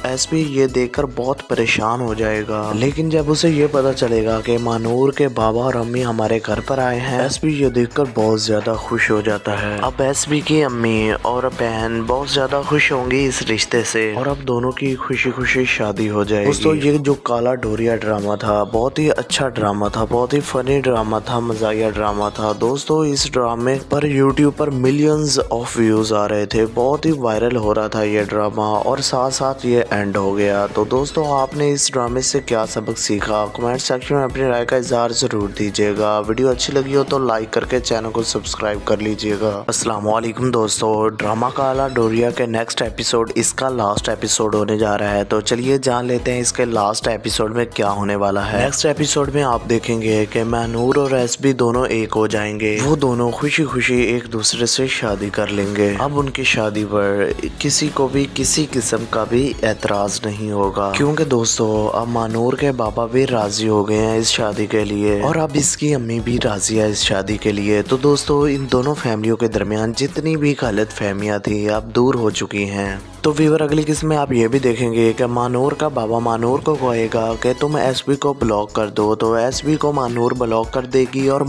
एसबी ये देखकर बहुत परेशान हो जाएगा। लेकिन जब उसे ये पता चलेगा कि मानूर के बाबा और अम्मी हमारे घर पर आए हैं, एसबी ये देखकर बहुत ज्यादा खुश हो जाता है। अब एसबी की अम्मी और बहन बहुत ज्यादा खुश होंगी इस रिश्ते से और अब दोनों की खुशी खुशी शादी हो जाएगी। दोस्तों ये जो काला डोरिया ड्रामा था बहुत ही अच्छा ड्रामा था, बहुत ही फनी ड्रामा था, मजाया ड्रामा था। दोस्तों इस ड्रामे पर यूट्यूब पर मिलियंस ऑफ व्यूज आ रहे थे, बहुत ही वायरल हो रहा था ये ड्रामा और साथ साथ ये एंड हो गया। तो दोस्तों आपने इस ड्रामे से क्या सबक सीखा, कमेंट सेक्शन में अपनी राय का इज़हार जरूर दीजिएगा। वीडियो अच्छी लगी हो तो लाइक करके चैनल को सब्सक्राइब कर लीजिएगा। अस्सलाम वालेकुम दोस्तों, ड्रामा काला डोरिया के नेक्स्ट एपिसोड इसका लास्ट एपिसोड होने जा रहा है। तो चलिए जान लेते हैं इसके लास्ट एपिसोड में क्या होने वाला है। नेक्स्ट एपिसोड में आप देखेंगे कि महनूर और एसबी दोनों एक हो जाएंगे। वो दोनों खुशी खुशी एक दूसरे से शादी कर लेंगे। अब उनकी शादी पर किसी को भी किसी किस्म का भी एतराज नहीं होगा, क्योंकि दोस्तों अब मानूर के पापा भी राजी हो गए हैं इस शादी के लिए और अब इसकी अम्मी भी राजी है इस शादी के लिए। तो दोस्तों इन दोनों फैमिलियों के दरमियान जितनी भी गलत फहमियाँ थी अब दूर हो चुकी हैं। तो व्यूअर अगली किस्म में आप ये भी देखेंगे कि मानूर का बाबा मानूर को कहेगा कि तुम एसबी को ब्लॉक कर दो, तो एसबी को मानूर ब्लॉक कर देगी और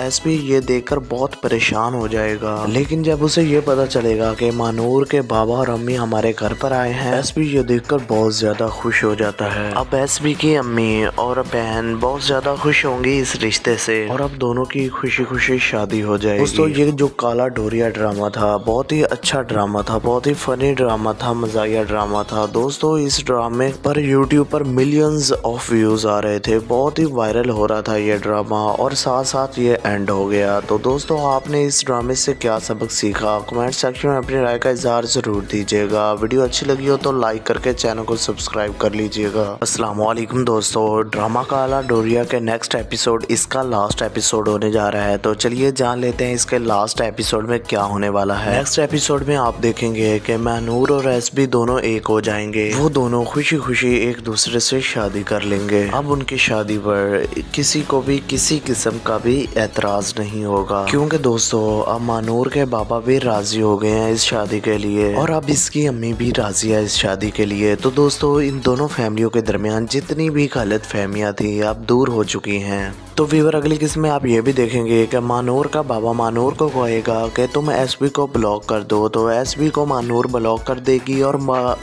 एसबी ये देखकर बहुत परेशान हो जाएगा। लेकिन जब उसे ये पता चलेगा कि मानूर के बाबा और अम्मी हमारे घर पर आए हैं, एसबी ये देखकर बहुत ज्यादा खुश हो जाता है। अब एसबी की अम्मी और बहन बहुत ज्यादा खुश होंगी इस रिश्ते से और अब दोनों की खुशी खुशी शादी हो जाएगी। दोस्तों ये जो काला डोरिया ड्रामा था बहुत ही अच्छा ड्रामा था, बहुत ही फनी ड्रामा था, मजाकिया ड्रामा था। दोस्तों इस ड्रामे पर यूट्यूब पर मिलियंस ऑफ व्यूज आ रहे थे, बहुत ही वायरल हो रहा था ये ड्रामा और साथ साथ ये एंड हो गया। तो दोस्तों आपने इस ड्रामे से क्या सबक सीखा, कमेंट सेक्शन में अपनी राय का इजहार जरूर दीजिएगा। वीडियो अच्छी लगी हो तो लाइक करके चैनल को सब्सक्राइब कर लीजिएगा। अस्सलाम वालेकुम दोस्तों, ड्रामा काला डोरिया के नेक्स्ट एपिसोड इसका लास्ट एपिसोड होने जा रहा है। तो चलिए जान लेते हैं इसके लास्ट एपिसोड में क्या होने वाला है। नेक्स्ट एपिसोड में आप देखेंगे कि मानूर और एसबी दोनों एक हो जाएंगे। वो दोनों खुशी खुशी एक दूसरे से शादी कर लेंगे। अब उनकी शादी पर किसी को भी किसी किस्म का भी एतराज नहीं होगा, क्योंकि दोस्तों अब मानूर के बाबा भी राजी हो गए हैं इस शादी के लिए और अब इसकी अम्मी भी राजी है इस शादी के लिए। तो दोस्तों इन दोनों फैमिलियों के दरमियान जितनी भी गलत फहमियाँ थी अब दूर हो चुकी हैं। तो व्यूअर अगली किस्म में आप ये भी देखेंगे कि मानूर का बाबा मानूर को कहेगा कि तुम एसबी को ब्लॉक कर दो, तो एसबी को मानूर ब्लॉक कर देगी और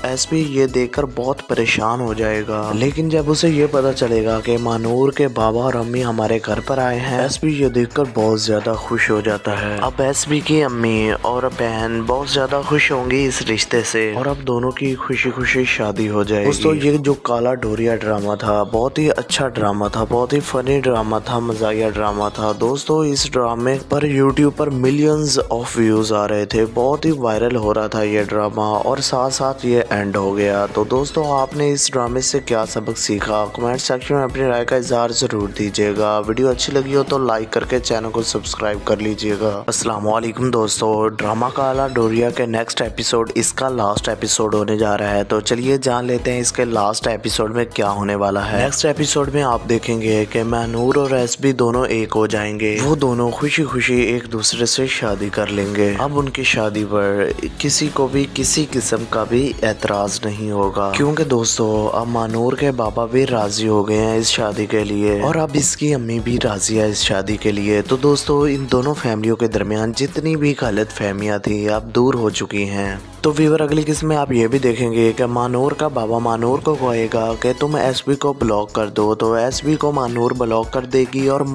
एसबी ये देखकर बहुत परेशान हो जाएगा। लेकिन जब उसे ये पता चलेगा कि मानूर के बाबा और अम्मी हमारे घर पर आए हैं, एसबी ये देखकर बहुत ज्यादा खुश हो जाता है। अब एसबी की अम्मी और बहन बहुत ज्यादा खुश होंगी इस रिश्ते से और अब दोनों की खुशी खुशी शादी हो जाएगी। दोस्तों ये जो काला डोरिया ड्रामा था बहुत ही अच्छा ड्रामा था, बहुत ही फनी ड्रामा था, मजाकिया ड्रामा था। दोस्तों इस ड्रामे पर यूट्यूब पर मिलियंस ऑफ व्यूज आ रहे थे, बहुत ही वायरल हो रहा था ये ड्रामा और साथ साथ ये एंड हो गया। तो दोस्तों आपने इस ड्रामे से क्या सबक सीखा, कमेंट सेक्शन में अपनी राय का इजहार जरूर दीजिएगा। वीडियो अच्छी लगी हो तो लाइक करके चैनल को सब्सक्राइब कर लीजिएगा। अस्सलाम वालेकुम दोस्तों, ड्रामा काला डोरिया के नेक्स्ट एपिसोड इसका लास्ट एपिसोड होने जा रहा है। तो चलिए जान लेते हैं इसके लास्ट एपिसोड में क्या होने वाला है। नेक्स्ट एपिसोड में आप देखेंगे कि मानूर और एसबी दोनों एक हो जाएंगे। वो दोनों खुशी खुशी एक दूसरे से शादी कर लेंगे। अब उनकी शादी पर किसी को भी किसी किस्म का भी एतराज नहीं होगा, क्योंकि दोस्तों अब मानूर के बाबा भी राजी हो गए हैं इस शादी के लिए और अब इसकी अम्मी भी राजी है इस शादी के लिए। तो दोस्तों इन दोनों फैमिलियों के दरमियान जितनी भी गलत फहमियाँ थी अब दूर हो चुकी हैं। तो व्यूअर अगली किस्म में आप ये भी देखेंगे कि मानूर का बाबा मानूर को कहेगा कि तुम एसबी को ब्लॉक कर दो, तो एसबी को मानूर ब्लॉक कर देगी और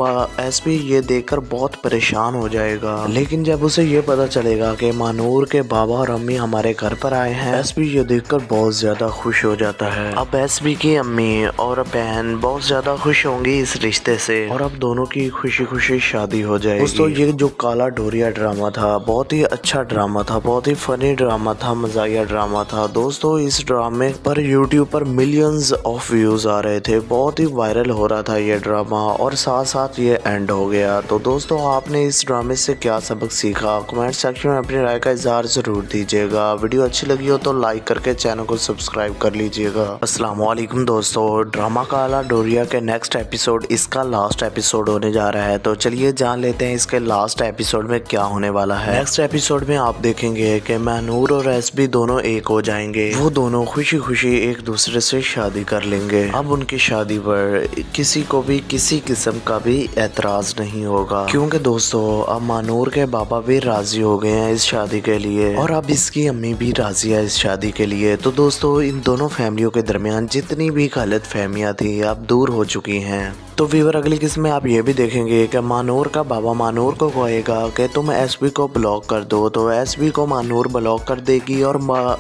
एसबी ये देखकर बहुत परेशान हो जाएगा। लेकिन जब उसे ये पता चलेगा कि मानूर के बाबा और अम्मी हमारे घर पर आए हैं, एसबी ये देखकर बहुत ज्यादा खुश हो जाता है। अब एसबी की अम्मी और बहन बहुत ज्यादा खुश होंगी इस रिश्ते से और अब दोनों की खुशी खुशी शादी हो जाएगी। दोस्तों ये जो काला डोरिया ड्रामा था बहुत ही अच्छा ड्रामा था, बहुत ही फनी ड्रामा था, मजाकिया ड्रामा था। दोस्तों इस ड्रामे पर यूट्यूब पर मिलियंस ऑफ व्यूज आ रहे थे, बहुत ही वायरल हो रहा था ये ड्रामा और साथ साथ ये एंड हो गया। तो दोस्तों आपने इस ड्रामे से क्या सबक सीखा, कमेंट सेक्शन में अपनी राय का इजहार जरूर दीजिएगा। वीडियो अच्छी लगी हो तो लाइक करके चैनल को सब्सक्राइब कर लीजिएगा। अस्सलाम वालेकुम दोस्तों, ड्रामा काला डोरिया के नेक्स्ट एपिसोड इसका लास्ट एपिसोड होने जा रहा है। तो चलिए जान लेते हैं इसके लास्ट एपिसोड में क्या होने वाला है। नेक्स्ट एपिसोड में आप देखेंगे कि मानूर और एसबी दोनों एक हो जाएंगे। वो दोनों खुशी खुशी एक दूसरे से शादी कर लेंगे। अब उनकी शादी पर किसी को भी किसी किस्म का भी एतराज नहीं होगा, क्योंकि दोस्तों अब मानूर के बाबा भी राजी हो गए हैं इस शादी के लिए और अब इसकी अम्मी भी राजी है इस शादी के लिए। तो दोस्तों इन दोनों फैमिलियों के दरमियान जितनी भी गलत फहमियाँ थी अब दूर हो चुकी हैं। तो व्यूअर अगली किस्म में आप ये भी देखेंगे कि मानूर का बाबा मानूर को कहेगा कि तुम एसबी को ब्लॉक कर दो, तो एसबी को मानूर ब्लॉक कर देगी और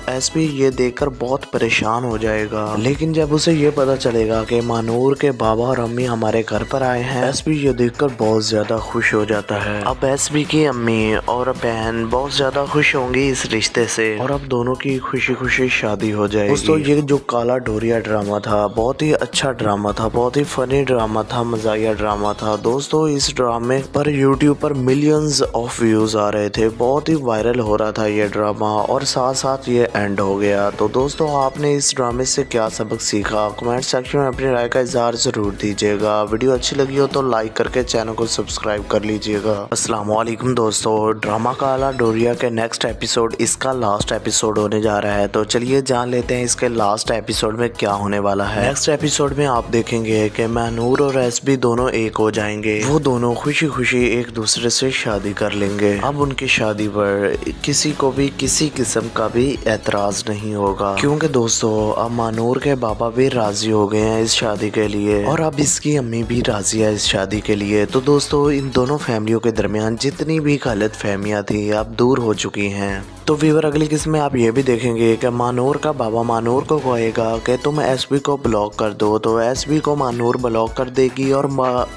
एसबी ये देखकर बहुत परेशान हो जाएगा। लेकिन जब उसे ये पता चलेगा कि मानूर के बाबा और अम्मी हमारे घर पर आए हैं, एसबी ये देखकर बहुत ज्यादा खुश हो जाता है। अब एसबी की अम्मी और बहन बहुत ज्यादा खुश होंगी इस रिश्ते से और अब दोनों की खुशी खुशी शादी हो जाएगी। दोस्तों ये जो काला डोरिया ड्रामा था बहुत ही अच्छा ड्रामा था, बहुत ही फनी ड्रामा था, मजाकिया ड्रामा था। दोस्तों इस ड्रामे पर यूट्यूब पर मिलियंस ऑफ व्यूज आ रहे थे, बहुत ही वायरल हो रहा था ये ड्रामा और साथ साथ ये एंड हो गया। तो दोस्तों आपने इस ड्रामे से क्या सबक सीखा, कमेंट सेक्शन में अपनी राय का इजहार जरूर दीजिएगा। वीडियो अच्छी लगी हो तो लाइक करके चैनल को सब्सक्राइब कर लीजिएगा। अस्सलाम वालेकुम दोस्तों, ड्रामा काला डोरिया के नेक्स्ट एपिसोड इसका लास्ट एपिसोड होने जा रहा है। तो चलिए जान लेते हैं इसके लास्ट एपिसोड में क्या होने वाला है। नेक्स्ट एपिसोड में आप देखेंगे कि मानूर और एसबी दोनों एक हो जाएंगे। वो दोनों खुशी खुशी एक दूसरे से शादी कर लेंगे। अब उनकी शादी पर किसी को भी किसी किस्म का भी एतराज नहीं होगा, क्योंकि दोस्तों अब मानूर के बाबा भी राजी हो गए हैं इस शादी के लिए और अब इसकी अम्मी भी राजी है इस शादी के लिए। तो दोस्तों इन दोनों फैमिलियों के दरमियान जितनी भी गलत फहमियाँ थी अब दूर हो चुकी हैं। तो व्यूअर अगली किस्म में आप ये भी देखेंगे कि मानूर का बाबा मानूर को कहेगा कि तुम एसबी को ब्लॉक कर दो, तो एसबी को मानूर ब्लॉक कर देगी और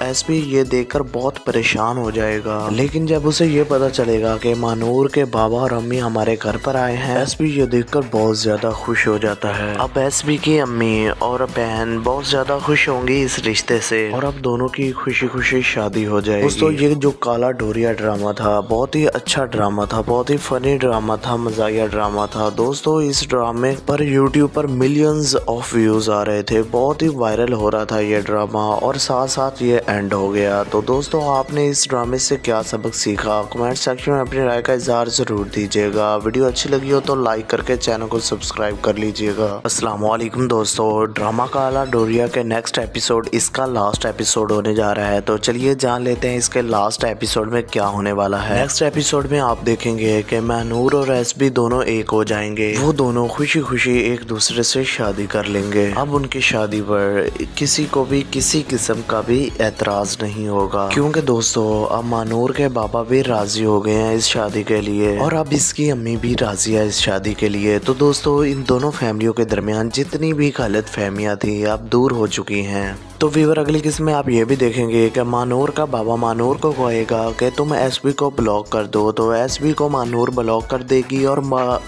एसबी ये देखकर बहुत परेशान हो जाएगा। लेकिन जब उसे ये पता चलेगा कि मानूर के बाबा और अम्मी हमारे घर पर आए हैं, एसबी ये देखकर बहुत ज्यादा खुश हो जाता है। अब एसबी की अम्मी और बहन बहुत ज्यादा खुश होंगी इस रिश्ते से और अब दोनों की खुशी खुशी शादी हो जाएगी। दोस्तों ये जो काला डोरिया ड्रामा था बहुत ही अच्छा ड्रामा था, बहुत ही फनी ड्रामा था, मजाया ड्रामा था। दोस्तों इस ड्रामे पर यूट्यूब पर मिलियंस ऑफ व्यूज आ रहे थे, बहुत ही वायरल हो रहा था ये ड्रामा और साथ साथ ये एंड हो गया। तो दोस्तों आपने इस ड्रामे से क्या सबक सीखा, कमेंट सेक्शन में अपनी राय का इजहार जरूर दीजिएगा। वीडियो अच्छी लगी हो तो लाइक करके चैनल को सब्सक्राइब कर लीजिएगा। अस्सलाम वालेकुम दोस्तों, ड्रामा काला डोरिया के नेक्स्ट एपिसोड इसका लास्ट एपिसोड होने जा रहा है, तो चलिए जान लेते हैं इसके लास्ट एपिसोड में क्या होने वाला है। नेक्स्ट एपिसोड में आप देखेंगे कि मानूर और एसबी दोनों एक हो जाएंगे, वो दोनों खुशी खुशी एक दूसरे से शादी कर लेंगे। अब उनकी शादी पर किसी को भी किसी किस्म का भी एतराज नहीं होगा, क्योंकि दोस्तों अब मानूर के बाबा भी राजी हो गए हैं इस शादी के लिए और अब इसकी अम्मी भी राजी है इस शादी के लिए। तो दोस्तों इन दोनों फैमिलियों के दरमियान जितनी भी गलत फहमियाँ थी अब दूर हो चुकी हैं। तो व्यूअर अगली किस्म में आप ये भी देखेंगे कि मानूर का बाबा मानूर को कहेगा कि तुम एसबी को ब्लॉक कर दो, तो एसबी को मानूर ब्लॉक कर देगी और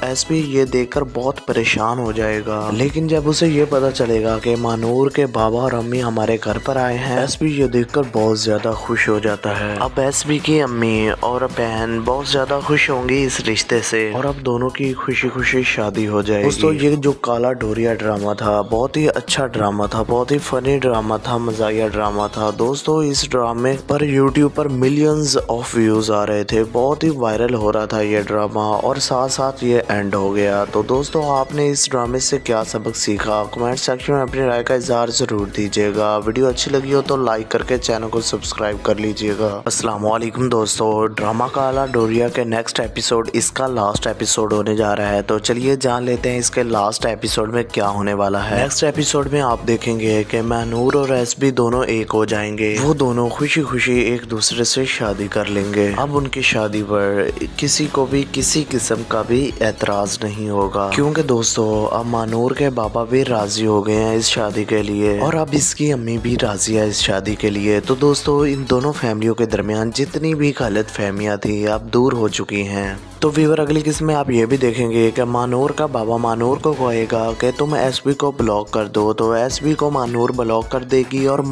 एसबी ये देखकर बहुत परेशान हो जाएगा। लेकिन जब उसे ये पता चलेगा कि मानूर के बाबा और अम्मी हमारे घर पर आए हैं, एसबी ये देखकर बहुत ज्यादा खुश हो जाता है। अब एसबी की अम्मी और बहन बहुत ज्यादा खुश होंगी इस रिश्ते से और अब दोनों की खुशी खुशी शादी हो जाएगी। दोस्तों ये जो काला डोरिया ड्रामा था बहुत ही अच्छा ड्रामा था, बहुत ही फनी ड्रामा था, मजाया ड्रामा था। दोस्तों इस ड्रामे पर यूट्यूब पर मिलियंस ऑफ व्यूज आ रहे थे, बहुत ही वायरल हो रहा था ये ड्रामा और साथ साथ ये एंड हो गया। तो दोस्तों आपने इस ड्रामे से क्या सबक सीखा, कमेंट सेक्शन में अपनी राय का इजहार जरूर दीजिएगा। वीडियो अच्छी लगी हो तो लाइक करके चैनल को सब्सक्राइब कर लीजिएगा। अस्सलाम वालेकुम दोस्तों, ड्रामा काला डोरिया के नेक्स्ट एपिसोड इसका लास्ट एपिसोड होने जा रहा है, तो चलिए जान लेते हैं इसके लास्ट एपिसोड में क्या होने वाला है। नेक्स्ट एपिसोड में आप देखेंगे कि मानूर और एसबी दोनों एक हो जाएंगे, वो दोनों खुशी खुशी एक दूसरे से शादी कर लेंगे। अब उनकी शादी पर किसी को भी किसी किस्म का भी एतराज नहीं होगा, क्योंकि दोस्तों अब मानूर के बाबा भी राजी हो गए हैं इस शादी के लिए और अब इसकी अम्मी भी राजी है इस शादी के लिए। तो दोस्तों इन दोनों फैमिलियों के दरमियान जितनी भी गलत फहमियाँ थी अब दूर हो चुकी हैं। तो व्यूअर अगली किस्म में आप ये भी देखेंगे कि मानूर का बाबा मानूर को कहेगा कि तुम एसबी को ब्लॉक कर दो, तो एसबी को मानूर ब्लॉक कर देगी और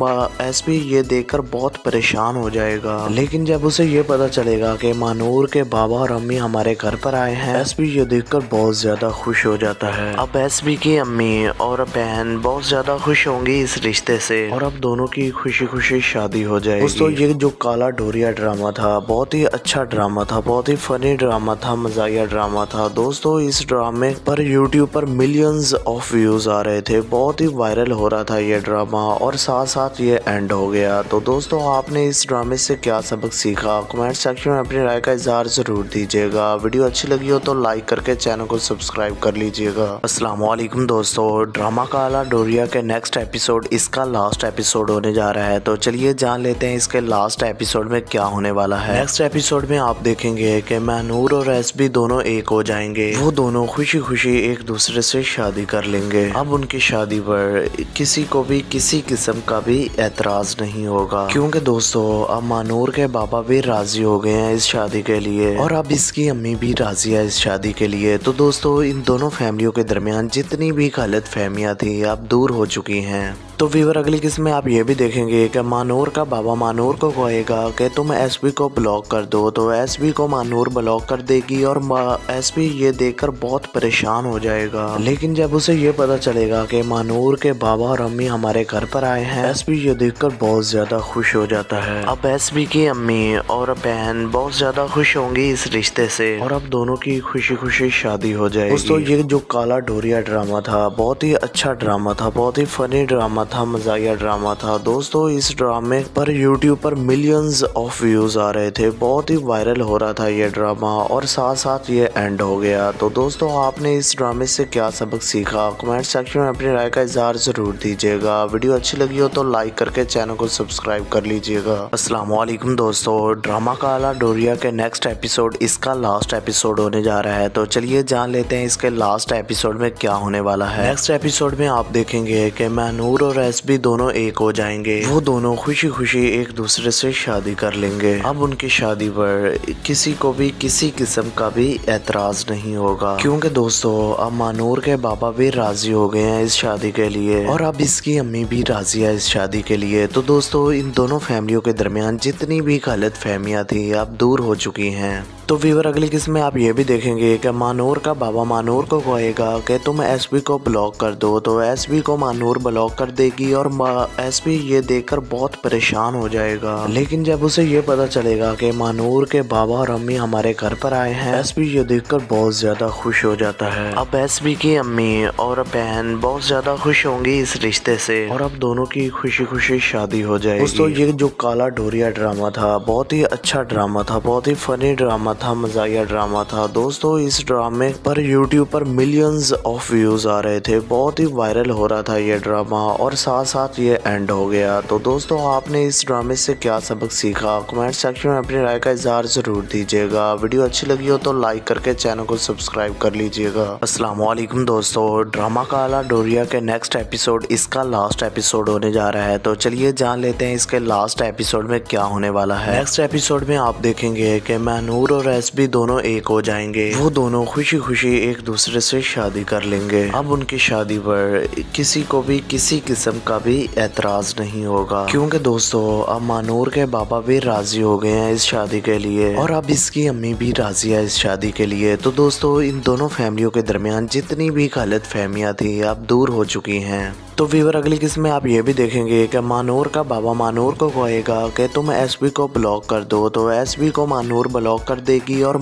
एसबी ये देखकर बहुत परेशान हो जाएगा। लेकिन जब उसे ये पता चलेगा कि मानूर के बाबा और अम्मी हमारे घर पर आए हैं, एसबी ये देखकर बहुत ज्यादा खुश हो जाता है। अब एसबी की अम्मी और बहन बहुत ज्यादा खुश होंगी इस रिश्ते से और अब दोनों की खुशी खुशी शादी हो जाएगी। दोस्तों ये जो काला डोरिया ड्रामा था बहुत ही अच्छा ड्रामा था, बहुत ही फनी ड्रामा था, मजाया ड्रामा था। दोस्तों इस ड्रामे पर यूट्यूब पर मिलियंस ऑफ व्यूज आ रहे थे, बहुत ही वायरल हो रहा था ये ड्रामा और साथ साथ ये एंड हो गया। तो दोस्तों आपने इस ड्रामे से क्या सबक सीखा, कमेंट सेक्शन में अपनी राय का इजहार जरूर दीजिएगा। वीडियो अच्छी लगी हो तो लाइक करके चैनल को सब्सक्राइब कर लीजिएगा। अस्सलाम वालेकुम दोस्तों, ड्रामा काला डोरिया के नेक्स्ट एपिसोड इसका लास्ट एपिसोड होने जा रहा है, तो चलिए जान लेते हैं इसके लास्ट एपिसोड में क्या होने वाला है। नेक्स्ट एपिसोड में आप देखेंगे कि मानूर और एसबी दोनों एक हो जाएंगे, वो दोनों खुशी खुशी एक दूसरे से शादी कर लेंगे। अब उनकी शादी पर किसी को भी किसी किस्म का भी एतराज नहीं होगा, क्योंकि दोस्तों अब मानूर के बाबा भी राजी हो गए हैं इस शादी के लिए और अब इसकी अम्मी भी राजी है इस शादी के लिए। तो दोस्तों इन दोनों फैमिलियों के दरमियान जितनी भी गलत फहमियाँ थी अब दूर हो चुकी हैं। तो व्यूअर अगली किस्म में आप ये भी देखेंगे कि मानूर का बाबा मानूर को कहेगा कि तुम एसबी को ब्लॉक कर दो, तो एसबी को मानूर ब्लॉक कर देगी और एसबी ये देखकर बहुत परेशान हो जाएगा। लेकिन जब उसे ये पता चलेगा कि मानूर के बाबा और अम्मी हमारे घर पर आए हैं, एसबी ये देखकर बहुत ज्यादा खुश हो जाता है। अब एसबी की अम्मी और बहन बहुत ज्यादा खुश होंगी इस रिश्ते से और अब दोनों की खुशी खुशी शादी हो जाएगी। दोस्तों ये जो काला डोरिया ड्रामा था बहुत ही अच्छा ड्रामा था, बहुत ही फनी ड्रामा था, मजाया ड्रामा था। दोस्तों इस ड्रामे पर यूट्यूब पर मिलियंस ऑफ व्यूज व्यूज आ रहे थे, बहुत ही वायरल हो रहा था ये ड्रामा और साथ साथ ये एंड हो गया। तो दोस्तों आपने इस ड्रामे से क्या सबक सीखा, कमेंट सेक्शन में अपनी राय का इजहार जरूर दीजिएगा। वीडियो अच्छी लगी हो तो लाइक करके चैनल को सब्सक्राइब कर लीजिएगा। अस्सलाम वालेकुम दोस्तों, ड्रामा काला डोरिया के नेक्स्ट एपिसोड इसका लास्ट एपिसोड होने जा रहा है। तो चलिए जान लेते हैं इसके लास्ट एपिसोड में क्या होने वाला है। नेक्स्ट एपिसोड में आप देखेंगे कि महनूर और एसबी दोनों एक हो जाएंगे। वो दोनों खुशी खुशी एक दूसरे से शादी कर लेंगे। अब उनकी शादी पर किसी को भी किसी किस्म का भी एतराज नहीं होगा, क्योंकि दोस्तों अब महनूर के बाबा भी राजी हो गए हैं इस शादी के लिए और अब इसकी अम्मी भी राजी है इस शादी के लिए। तो दोस्तों इन दोनों फैमिलियों के दरमियान जितनी भी गलत फहमियाँ थी अब दूर हो चुकी हैं। तो व्यूअर अगली किस्त में आप ये भी देखेंगे कि महनूर का बाबा महनूर को कहेगा कि तुम एसबी को ब्लॉक कर दो, तो एसबी को महनूर ब्लॉक कर देगी और एसबी ये देखकर बहुत परेशान हो जाएगा। लेकिन जब उसे ये पता चलेगा कि महनूर के बाबा और अम्मी हमारे घर पर आए हैं, एसबी ये देखकर बहुत ज्यादा खुश हो जाता है। अब एसबी की अम्मी और बहन बहुत ज्यादा खुश होंगी इस रिश्ते से और अब दोनों की खुशी खुशी शादी हो जाएगी। दोस्तों ये जो काला डोरिया ड्रामा था बहुत ही अच्छा ड्रामा था, बहुत ही फनी ड्रामा था, मजाकिया ड्रामा था। दोस्तों इस ड्रामे पर यूट्यूब पर मिलियंस ऑफ व्यूज आ रहे थे, बहुत ही वायरल हो रहा था ये ड्रामा और साथ साथ ये एंड हो गया। तो दोस्तों आपने इस ड्रामे से क्या सबक सीखा, कमेंट सेक्शन में अपनी राय का इजहार जरूर दीजिएगा। वीडियो अच्छी लगी हो तो लाइक करके चैनल को सब्सक्राइब कर लीजिएगा। अस्सलाम वालेकुम दोस्तों, ड्रामा काला डोरिया के नेक्स्ट एपिसोड इसका लास्ट एपिसोड होने जा रहा है। तो चलिए जान लेते हैं इसके लास्ट एपिसोड में क्या होने वाला है। नेक्स्ट एपिसोड में आप देखेंगे कि महनूर और एसबी दोनों एक हो जाएंगे। वो दोनों खुशी खुशी एक दूसरे से शादी कर लेंगे। अब उनकी शादी पर किसी को भी किसी किस्म का भी एतराज नहीं होगा, क्योंकि दोस्तों अब महनूर के बाबा भी राजी हो गए हैं इस शादी के लिए और अब इसकी अम्मी भी राजी है इस शादी के लिए। तो दोस्तों इन दोनों फैमिलियों के दरमियान जितनी भी गलत फहमियाँ थी अब दूर हो चुकी हैं। तो व्यूअर अगली किस्त में आप ये भी देखेंगे कि महनूर का बाबा महनूर को कहेगा कि तुम एसबी को ब्लॉक कर दो, तो एसबी को महनूर ब्लॉक कर देगी और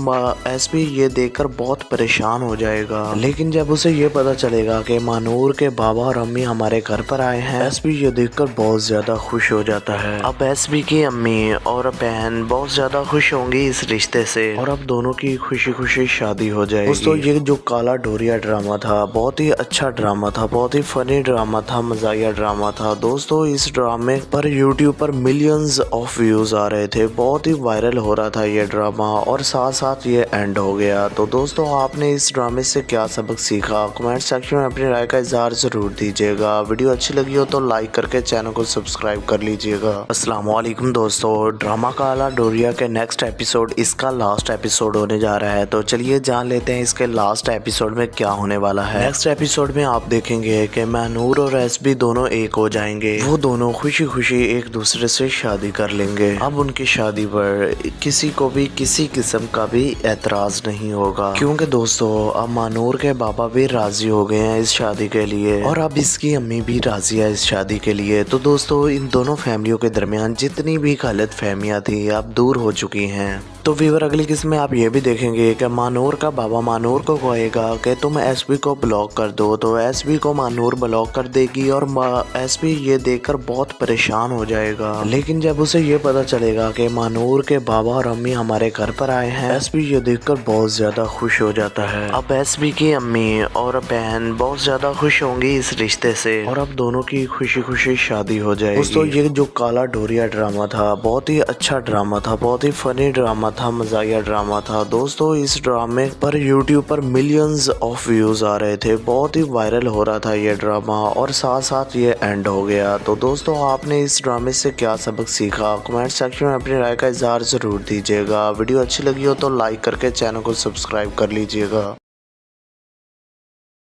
एसबी ये देखकर बहुत परेशान हो जाएगा। लेकिन जब उसे ये पता चलेगा कि महनूर के बाबा और अम्मी हमारे घर पर आए हैं, एसबी ये देखकर बहुत ज्यादा खुश हो जाता है। अब एसबी की अम्मी और बहन बहुत ज्यादा खुश होंगी इस रिश्ते से और अब दोनों की खुशी खुशी शादी हो जाएगी। दोस्तों ये जो काला डोरिया ड्रामा था बहुत ही अच्छा ड्रामा था, बहुत ही फनी ड्रामा था, मजाकिया ड्रामा था। दोस्तों इस ड्रामे पर यूट्यूब पर मिलियंस ऑफ व्यूज आ रहे थे, बहुत ही वायरल हो रहा था ये ड्रामा और साथ साथ ये एंड हो गया। तो दोस्तों आपने इस ड्रामे से क्या सबक सीखा, कमेंट सेक्शन में अपनी राय का इजहार जरूर दीजिएगा। वीडियो अच्छी लगी हो तो लाइक करके चैनल को सब्सक्राइब कर लीजिएगा। अस्सलाम वालेकुम दोस्तों, ड्रामा काला डोरिया के नेक्स्ट एपिसोड इसका लास्ट एपिसोड होने जा रहा है। तो चलिए जान लेते हैं इसके लास्ट एपिसोड में क्या होने वाला है। नेक्स्ट एपिसोड में आप देखेंगे कि महनूर और एसबी दोनों एक हो जाएंगे। वो दोनों खुशी खुशी एक दूसरे से शादी कर लेंगे। अब उनकी शादी पर किसी को भी किसी किस्म का भी एतराज नहीं होगा, क्योंकि दोस्तों अब महनूर के बाबा भी राजी हो गए हैं इस शादी के लिए और अब इसकी अम्मी भी राजी है इस शादी के लिए। तो दोस्तों इन दोनों फैमिलियों के दरमियान जितनी भी गलत फहमियाँ थी अब दूर हो चुकी हैं। तो व्यूअर अगली किस्त में आप ये भी देखेंगे कि महनूर का बाबा महनूर को कहेगा कि तुम एसबी को ब्लॉक कर दो, तो एसबी को महनूर ब्लॉक कर देगी और एसबी ये देखकर बहुत परेशान हो जाएगा। लेकिन जब उसे ये पता चलेगा कि महनूर के बाबा और अम्मी हमारे घर पर आए हैं, एसबी ये देखकर बहुत ज्यादा खुश हो जाता है। अब एसबी की अम्मी और बहन बहुत ज्यादा खुश होंगी इस रिश्ते से और अब दोनों की खुशी खुशी शादी हो जाएगी। दोस्तों ये जो काला डोरिया ड्रामा था बहुत ही अच्छा ड्रामा था, बहुत ही फनी ड्रामा था, मजाकिया ड्रामा था। दोस्तों इस ड्रामे पर यूट्यूब पर मिलियंस ऑफ व्यूज आ रहे थे, बहुत ही वायरल हो रहा था ये ड्रामा और साथ साथ ये एंड हो गया। तो दोस्तों आपने इस ड्रामे से क्या सबक सीखा, कमेंट सेक्शन में अपनी राय का इजहार जरूर दीजिएगा। वीडियो अच्छी लगी हो तो लाइक करके चैनल को सब्सक्राइब कर लीजिएगा।